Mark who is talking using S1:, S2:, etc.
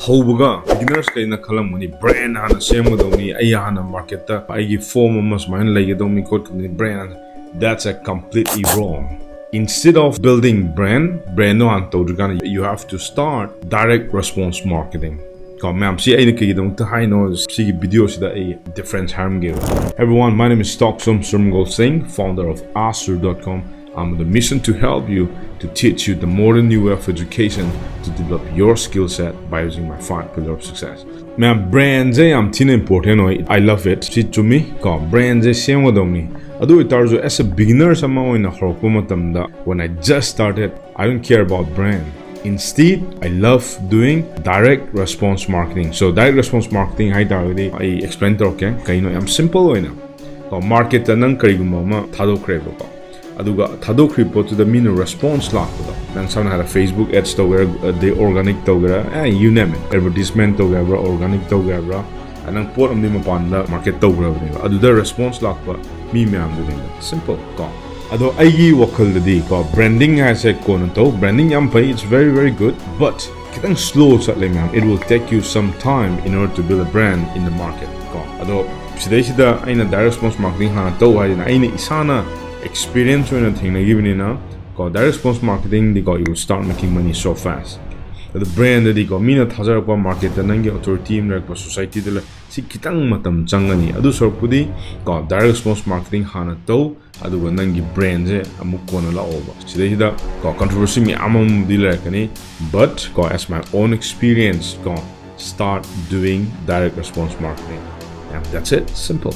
S1: Hobuga, beginners kaina khalamuni brand hana semadoni ai hana market ta ai form amas mine lagedomi code brand. That's a completely wrong. Instead of building brand no antodugana, you have to start direct response marketing. Ma'am, see I don't know see videos that a difference harm give. Everyone, my name is Thokchom Surmangol Singh, founder of Asur.com. I'm on the mission to help you, to teach you the modern new way of education to develop your skill set by using my 5 pillars of success. Ma'am, brands I'm important. I love it. See to me, brands same with me. As a beginner, when I just started, I don't care about brand. Instead, I love doing direct response marketing. So direct response marketing, I explain to okay. I'm simple. Market nang karigumama thadokre aduga thadokri to the mean response lakdo nang sana hala Facebook ads togera the organic togera you name it, advertisement togera organic togera anang pot amdi mapan la market togera aduda response lakpa mi myam du simple ko ado aigi wakal di ko branding has a kono branding yam pai, it's very good, but kitang slow chatle myam. It will take you some time in order to build a brand in the market ko ado sida aina direct response marketing hana to haina aina isana experience when a thing given direct response marketing, you will start making money so fast. The brand that you mina thazar market and authority like society si kitang matam changani adu sorpudi direct response marketing hana to adu nangi brand amuk kona la over sida controversy mi amam dilakani, but as my own experience start doing direct response marketing. Yeah, that's it, simple.